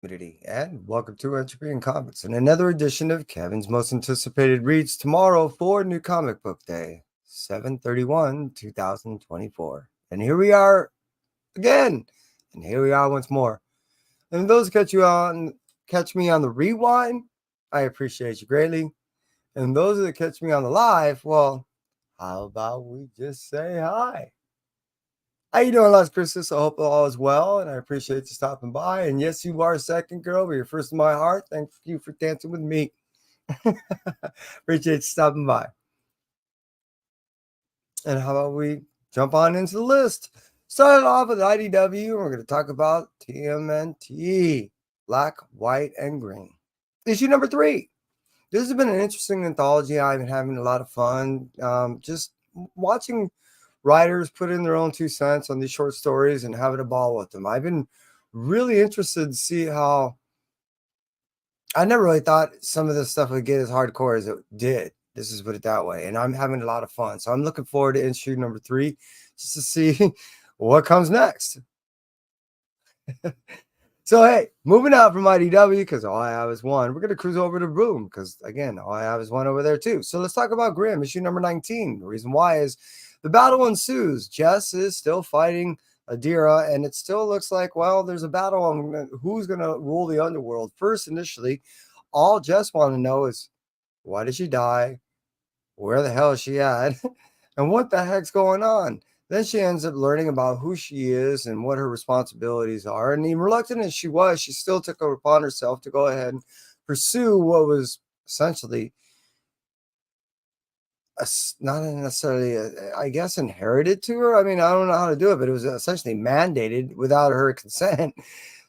community, and welcome to Entropy and Comics and another edition of Kevin's most anticipated reads tomorrow for New Comic Book Day, 7/31, 2024. And here we are again, and here we are once more. And those catch me on the rewind, I appreciate you greatly. And those that catch me on the live, well, how about we just say hi? How you doing, Las Cruces? I hope all is well, and I appreciate you stopping by. And yes, you are second, girl, but you're first in my heart. Thank you for dancing with me. Appreciate you stopping by. And how about we jump on into the list? Starting off with IDW, we're going to talk about TMNT, Black, White, and Green. Issue number 3. This has been an interesting anthology. I've been having a lot of fun just watching writers put in their own 2 cents on these short stories and having a ball with them. I've been really interested to see how I never really thought some of this stuff would get as hardcore as it did. This is put it that way. And I'm having a lot of fun. So I'm looking forward to issue number 3 just to see what comes next. So, hey, moving out from IDW, because all I have is one, we're going to cruise over to Boom, because, again, all I have is one over there, too. So let's talk about Grimm, issue number 19. The reason why is the battle ensues. Jess is still fighting Adira, and it still looks like, well, there's a battle on who's going to rule the underworld. First, initially, all Jess wanted to know is, why did she die? Where the hell is she at? And what the heck's going on? Then she ends up learning about who she is and what her responsibilities are. And even reluctant as she was, she still took it upon herself to go ahead and pursue what was essentially not necessarily, I guess, inherited to her. I mean, I don't know how to do it, but it was essentially mandated without her consent.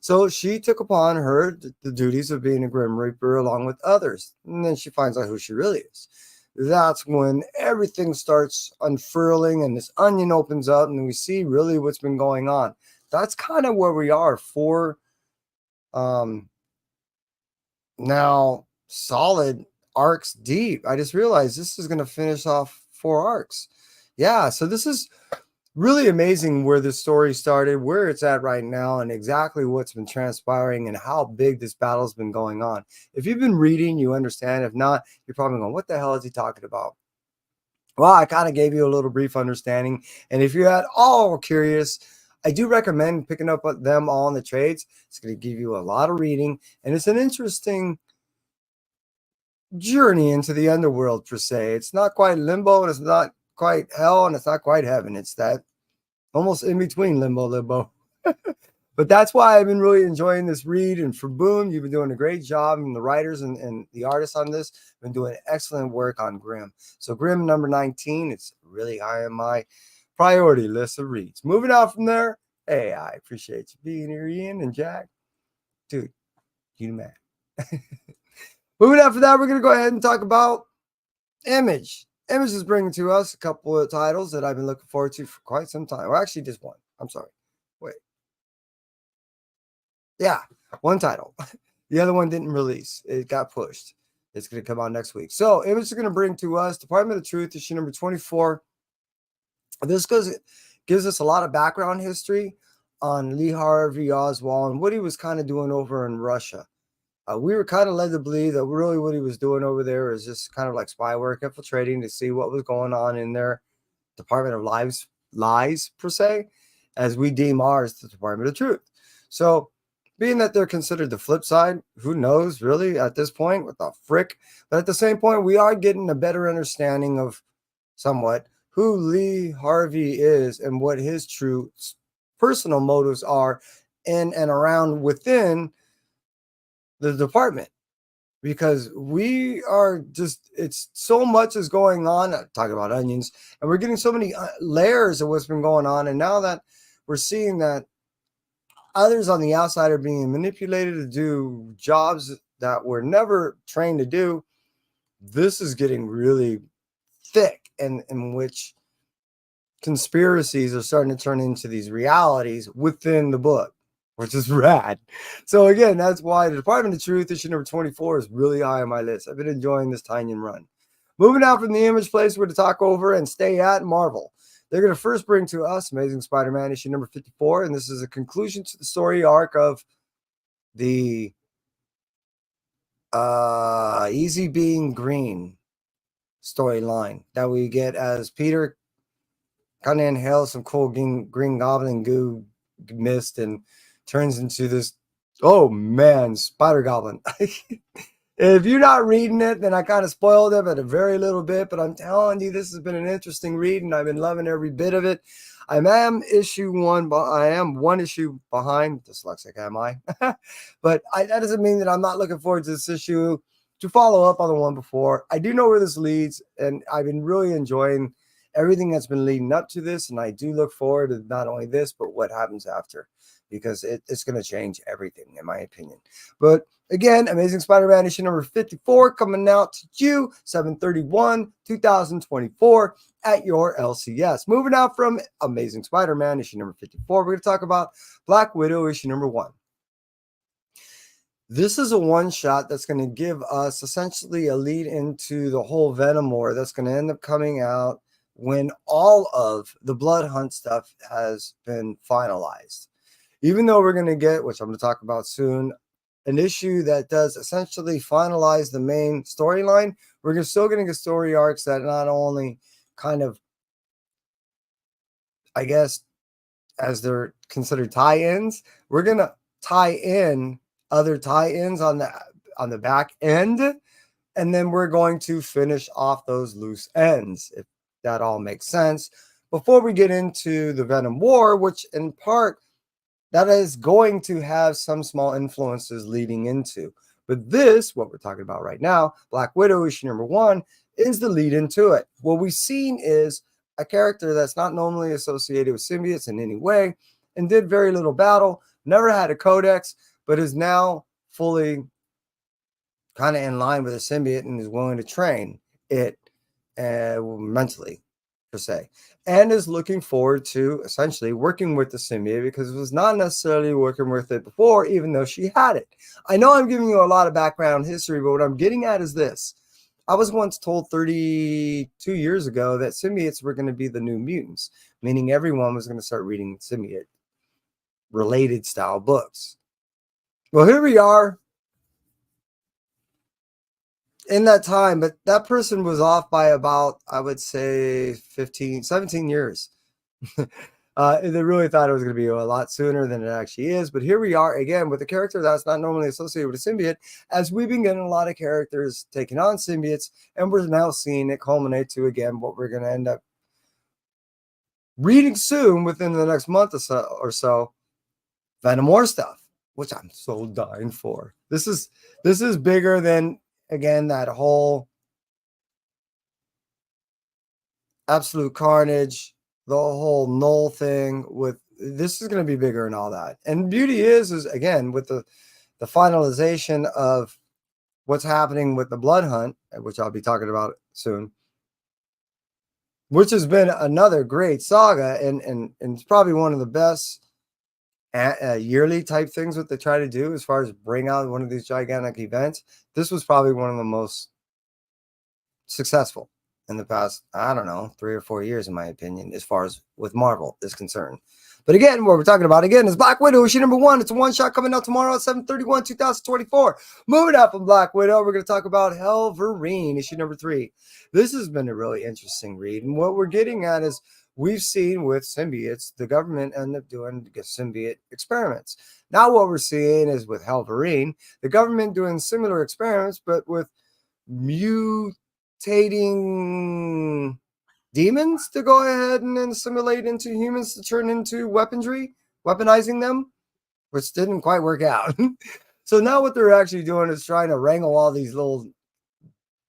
So she took upon her the duties of being a Grim Reaper along with others. And then she finds out who she really is. That's when everything starts unfurling and this onion opens up and we see really what's been going on. That's kind of where we are for now solid arcs deep. I just realized this is going to finish off 4 arcs. Yeah, so this is really amazing where the story started, where it's at right now, and exactly what's been transpiring and how big this battle's been going on. If you've been reading, you understand. If not, you're probably going, what the hell is he talking about? Well, I kind of gave you a little brief understanding. And if you're at all curious, I do recommend picking up them all in the trades. It's going to give you a lot of reading, and it's an interesting journey into the underworld, per se. It's not quite limbo, and it's not quite hell, and it's not quite heaven. It's that almost in between limbo. But that's why I've been really enjoying this read. And for Boom, you've been doing a great job. And the writers and the artists on this have been doing excellent work on Grimm. So Grimm number 19, it's really high on my priority list of reads. Moving on from there, hey, I appreciate you being here, Ian and Jack. Dude, you the man. Moving on from that, we're going to go ahead and talk about Image. Image is bringing to us a couple of titles that I've been looking forward to for quite some time. Or actually, just one. I'm sorry. Wait. Yeah, one title. The other one didn't release. It got pushed. It's going to come out next week. So Image is going to bring to us Department of Truth, issue number 24. This gives us a lot of background history on Lee Harvey Oswald and what he was kind of doing over in Russia. We were kind of led to believe that really what he was doing over there is just kind of like spy work, infiltrating to see what was going on in their Department of Lies, per se, as we deem ours the Department of Truth. So being that they're considered the flip side, who knows really at this point, what the frick? But at the same point, we are getting a better understanding of somewhat who Lee Harvey is and what his true personal motives are in and around within the department, because we are just, it's so much is going on, talking about onions, and we're getting so many layers of what's been going on. And now that we're seeing that others on the outside are being manipulated to do jobs that we're never trained to do, this is getting really thick, and in which conspiracies are starting to turn into these realities within the book, which is rad. So again, that's why the Department of Truth, issue number 24, is really high on my list. I've been enjoying this Tynion run. Moving out from the Image place, we're to talk over and stay at Marvel. They're going to first bring to us Amazing Spider-Man issue number 54, and this is a conclusion to the story arc of the Easy Being Green storyline that we get as Peter kind of inhales some cool green goblin goo mist and turns into this, oh man, spider goblin. If you're not reading it, then I kind of spoiled it at a very little bit, but I'm telling you, this has been an interesting read, and I've been loving every bit of it. I am issue one, but I am one issue behind. Dyslexic, am I? But that doesn't mean that I'm not looking forward to this issue to follow up on the one before. I do know where this leads, and I've been really enjoying everything that's been leading up to this, and I do look forward to not only this, but what happens after, because it's going to change everything, in my opinion. But again, Amazing Spider-Man issue number 54 coming out to you 7/31/2024 at your LCS. Moving out from Amazing Spider-Man issue number 54, we're going to talk about Black Widow issue number 1. This is a one-shot that's going to give us essentially a lead into the whole Venom War that's going to end up coming out when all of the Blood Hunt stuff has been finalized. Even though we're going to get, which I'm going to talk about soon, an issue that does essentially finalize the main storyline, we're still getting a story arcs that not only kind of, I guess, as they're considered tie-ins, we're going to tie in other tie-ins on the back end, and then we're going to finish off those loose ends, if that all makes sense, before we get into the Venom War, which in part that is going to have some small influences leading into. But this, what we're talking about right now, Black Widow issue number 1, is the lead into it. What we've seen is a character that's not normally associated with symbiotes in any way and did very little battle, never had a codex, but is now fully kind of in line with a symbiote and is willing to train it mentally, per se, and is looking forward to essentially working with the symbiote because it was not necessarily working with it before, even though she had it. I know I'm giving you a lot of background history, but what I'm getting at is this. I was once told 32 years ago that symbiotes were going to be the new mutants, meaning everyone was going to start reading symbiote related style books. Well, here we are in that time, but that person was off by about, I would say, 15, 17 years. They really thought it was going to be a lot sooner than it actually is. But here we are again with a character that's not normally associated with a symbiote, as we've been getting a lot of characters taking on symbiotes, and we're now seeing it culminate to, again, what we're going to end up reading soon within the next month or so, Venom War stuff, which I'm so dying for. This is bigger than, again, that whole Absolute Carnage, the whole Null thing. With this is going to be bigger and all that. And beauty is again, with the finalization of what's happening with the Blood Hunt, which I'll be talking about soon, which has been another great saga, and it's probably one of the best yearly type things what they try to do as far as bring out one of these gigantic events. This was probably one of the most successful in the past, I don't know, 3 or 4 years, in my opinion, as far as with Marvel is concerned. But again, what we're talking about again is Black Widow issue number 1. It's a one-shot coming out tomorrow at 7/31/2024. Moving out from Black Widow, we're going to talk about Helverine issue number 3. This has been a really interesting read, and what we're getting at is we've seen with symbiotes, the government end up doing symbiote experiments. Now what we're seeing is with Helverine, the government doing similar experiments, but with mutating demons to go ahead and assimilate into humans to turn into weaponizing them, which didn't quite work out. So now what they're actually doing is trying to wrangle all these little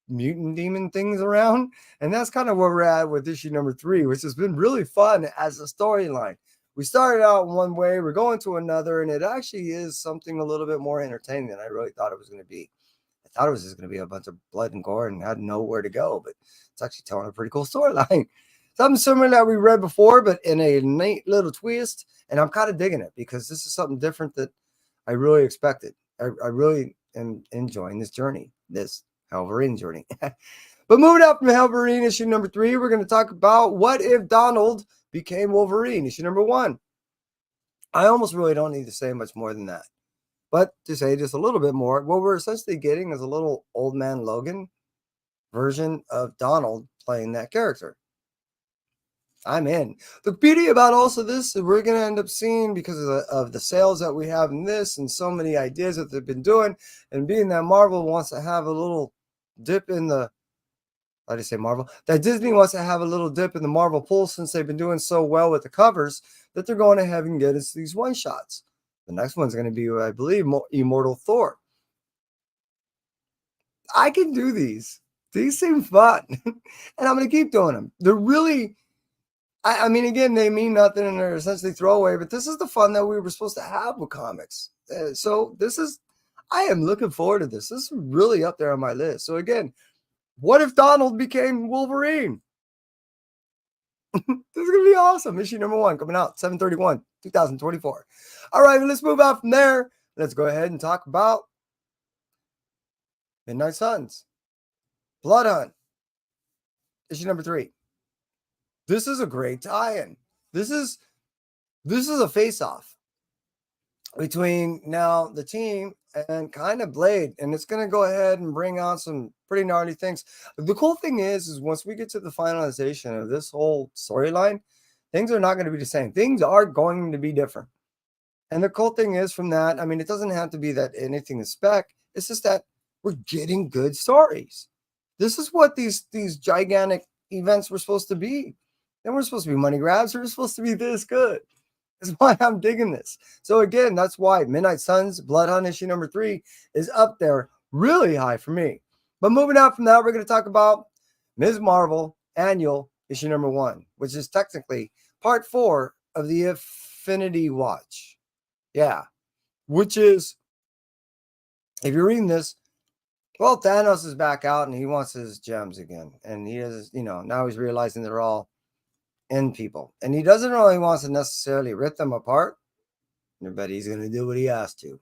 mutant demon things around, and that's kind of where we're at with issue number 3, which has been really fun as a storyline. We started out one way, we're going to another, and it actually is something a little bit more entertaining than I really thought it was going to be. I thought it was just going to be a bunch of blood and gore and had nowhere to go, but it's actually telling a pretty cool storyline. Something similar that we read before, but in a neat little twist, and I'm kind of digging it because this is something different that I really expected. I really am enjoying this journey, this Helverine journey. But moving out from Helverine issue number 3, we're going to talk about What If Donald Became Wolverine issue number 1. I almost really don't need to say much more than that. But to say just a little bit more, what we're essentially getting is a little old man Logan version of Donald playing that character. I'm in. The beauty about also this is we're going to end up seeing, because of the sales that we have in this and so many ideas that they've been doing, and being that Marvel wants to have a little dip in the, how do you say Marvel? That Disney wants to have a little dip in the Marvel pool since they've been doing so well with the covers, that they're going ahead and get us these one shots. The next one's going to be, I believe, Immortal Thor. I can do these. These seem fun. And I'm going to keep doing them. They're really, I mean, again, they mean nothing and they're essentially throwaway, but this is the fun that we were supposed to have with comics. So this is, I am looking forward to this. This is really up there on my list. So again, what if Donald became Wolverine? This is going to be awesome. Issue number 1 coming out 7/31, 2024. All right, let's move on from there. Let's go ahead and talk about Midnight Suns, Blood Hunt, issue number 3. This is a great tie-in. This is a face-off between now the team and kind of Blade, and it's going to go ahead and bring on some pretty gnarly things. The cool thing is once we get to the finalization of this whole storyline, things are not going to be the same. Things are going to be different. And the cool thing is from that, I mean, it doesn't have to be that anything is spec. It's just that we're getting good stories. This is what these gigantic events were supposed to be. They weren't supposed to be money grabs. They were supposed to be this good. That's why I'm digging this. So again, that's why Midnight Suns, Blood Hunt issue number 3 is up there really high for me. But moving out from that, we're going to talk about Ms. Marvel Annual issue number 1, which is technically part 4 of the Infinity Watch. Yeah, which is, if you're reading this, well, Thanos is back out and he wants his gems again. And he is, now he's realizing they're all in people. And he doesn't really want to necessarily rip them apart, but he's going to do what he has to.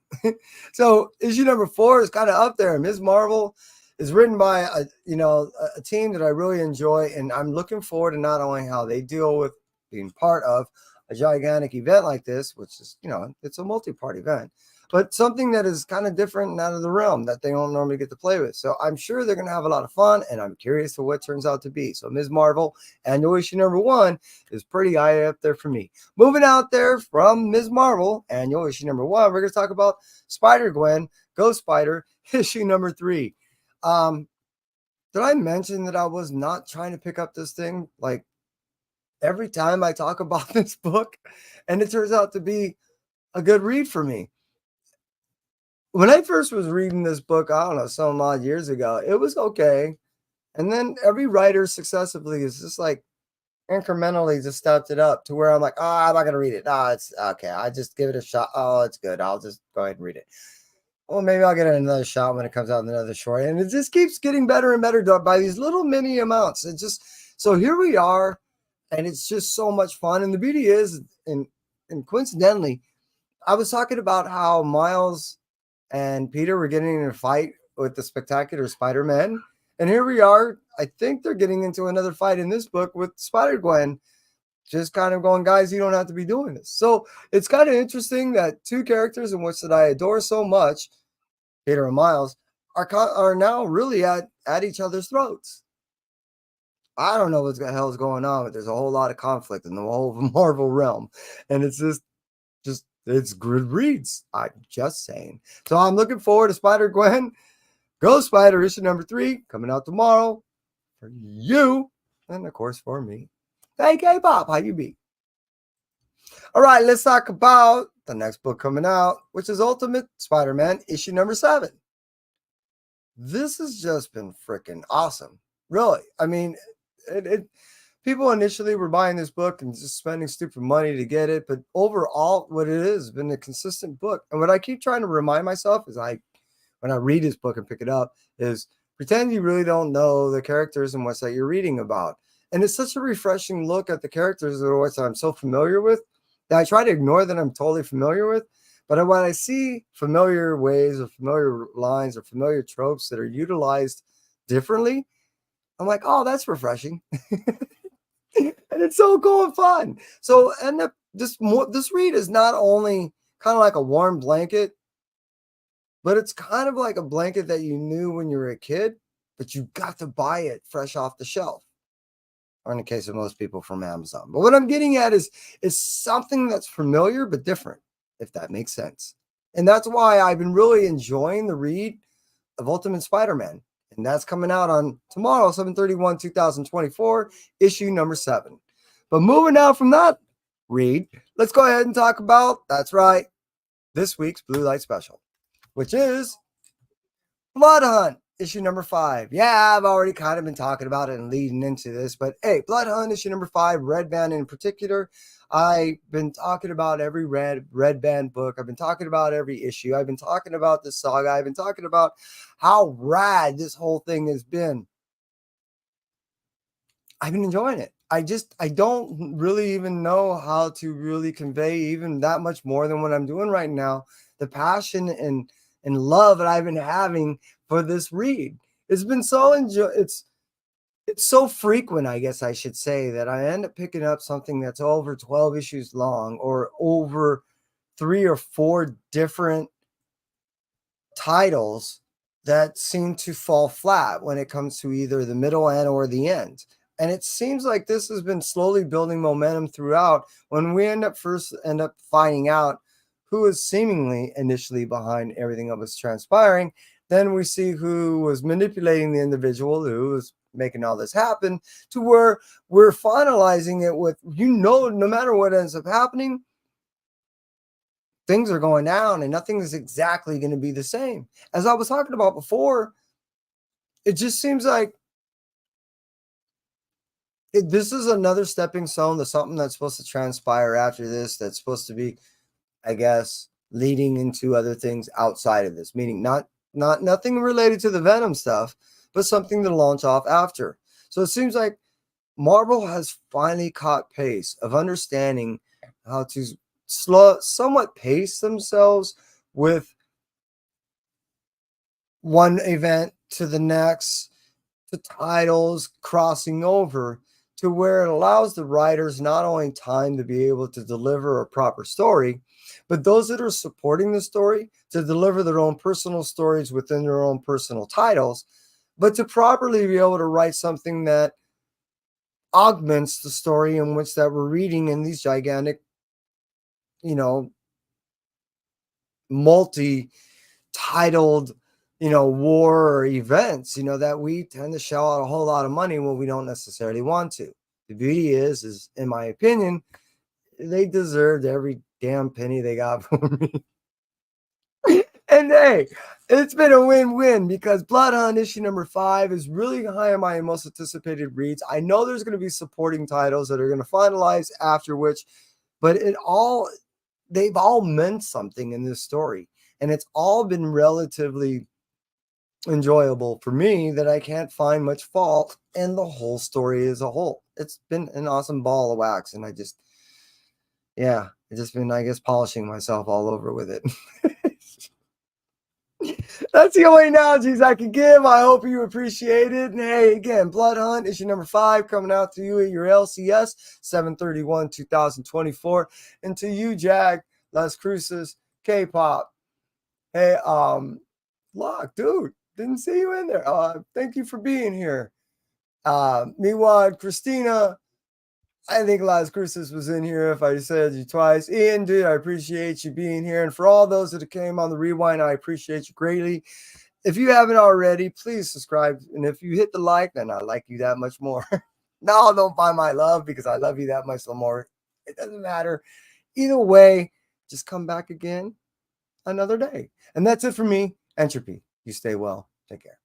So issue number 4 is kind of up there. Ms. Marvel is written by a team that I really enjoy, and I'm looking forward to not only how they deal with being part of a gigantic event like this, which is, it's a multi-part event, but something that is kind of different and out of the realm that they don't normally get to play with. So I'm sure they're going to have a lot of fun, and I'm curious to what turns out to be. So Ms. Marvel Annual issue number 1 is pretty high up there for me. Moving out there from Ms. Marvel Annual issue number 1, we're going to talk about Spider-Gwen, Ghost Spider, issue number 3. Did I mention that I was not trying to pick up this thing? Like, every time I talk about this book, and it turns out to be a good read for me. When I first was reading this book, I don't know, some odd years ago, it was okay. And then every writer successively is just like incrementally just stepped it up to where I'm like, I'm not going to read it. It's okay. I just give it a shot. Oh, it's good. I'll just go ahead and read it. Well, maybe I'll get another shot when it comes out in another short. And it just keeps getting better and better by these little mini amounts. It just, so here we are, and it's just so much fun. And the beauty is, and coincidentally, I was talking about how Miles and Peter were getting in a fight with the Spectacular Spider-Man. And here we are. I think they're getting into another fight in this book with Spider-Gwen, just kind of going, guys, you don't have to be doing this. So it's kind of interesting that 2 characters in which that I adore so much, Peter and Miles, are now really at each other's throats. I don't know what the hell is going on, but there's a whole lot of conflict in the whole Marvel realm. And it's just it's good reads. I'm just saying. So I'm looking forward to Spider-Gwen, Ghost Spider issue number 3 coming out tomorrow for you, and of course for me. Hey, K-Pop, how you be? All right, let's talk about the next book coming out, which is Ultimate Spider-Man issue number 7. This has just been freaking awesome. Really. I mean, people initially were buying this book and just spending stupid money to get it. But overall, what it is has been a consistent book. And what I keep trying to remind myself is when I read this book and pick it up, is pretend you really don't know the characters and what's that you're reading about. And it's such a refreshing look at the characters that I'm so familiar with that I try to ignore that I'm totally familiar with. But when I see familiar ways or familiar lines or familiar tropes that are utilized differently, I'm like, oh, that's refreshing. And it's so cool and fun. So, and this read is not only kind of like a warm blanket but it's kind of like a blanket that you knew when you were a kid, but you got to buy it fresh off the shelf, or in the case of most people from Amazon. But what I'm getting at is something that's familiar but different, if that makes sense. And that's why I've been really enjoying the read of Ultimate Spider-Man. And that's coming out on tomorrow, 7/31/2024, issue number 7. But moving out from that read, let's go ahead and talk about, that's right, this week's Blue Light Special, which is Blood Hunt, issue number 5. Yeah, I've already kind of been talking about it and leading into this, but hey, Blood Hunt, issue number 5, Red Band in particular. I've been talking about every Red Band book. I've been talking about every issue. I've been talking about this saga. I've been talking about how rad this whole thing has been. I've been enjoying it. I don't really even know how to really convey even that much more than what I'm doing right now. The passion and love that I've been having for this read. It's been so it's so frequent, I guess I should say, that I end up picking up something that's over 12 issues long, or over 3 or 4 different titles that seem to fall flat when it comes to either the middle and or the end. And it seems like this has been slowly building momentum throughout. When we end up finding out who is seemingly initially behind everything that was transpiring, then we see who was manipulating the individual who was making all this happen, to where we're finalizing it with, no matter what ends up happening, things are going down and nothing is exactly going to be the same. As I was talking about before, it just seems like this is another stepping stone to something that's supposed to transpire after this, that's supposed to be, I guess, leading into other things outside of this, meaning nothing related to the Venom stuff, but something to launch off after. So it seems like Marvel has finally caught pace of understanding how to somewhat pace themselves with one event to the next, to titles crossing over, to where it allows the writers not only time to be able to deliver a proper story, but those that are supporting the story to deliver their own personal stories within their own personal titles, but to properly be able to write something that augments the story in which that we're reading in these gigantic, multi-titled, war or events, that we tend to shell out a whole lot of money when we don't necessarily want to. The beauty is in my opinion, they deserved every damn penny they got from me. And hey, it's been a win-win, because Blood Hunt issue number 5 is really high on my most anticipated reads. I know there's going to be supporting titles that are going to finalize after which, but they've all meant something in this story. And it's all been relatively enjoyable for me, that I can't find much fault in the whole story as a whole. It's been an awesome ball of wax, and I've just been, I guess, polishing myself all over with it. That's the only analogies I can give. I hope you appreciate it. And hey, again, Blood Hunt issue number 5 coming out to you at your LCS, 7/31/2024. And to you, Jag, Las Cruces, K-Pop. Hey, Lock, dude, didn't see you in there. Thank you for being here. Miwad, Christina, I think Las Cruces was in here if I said you twice. Ian, dude, I appreciate you being here. And for all those that came on the rewind, I appreciate you greatly. If you haven't already, please subscribe. And if you hit the like, then I like you that much more. No, don't buy my love, because I love you that much more. It doesn't matter. Either way, just come back again another day. And that's it for me. Entropy. You stay well. Take care.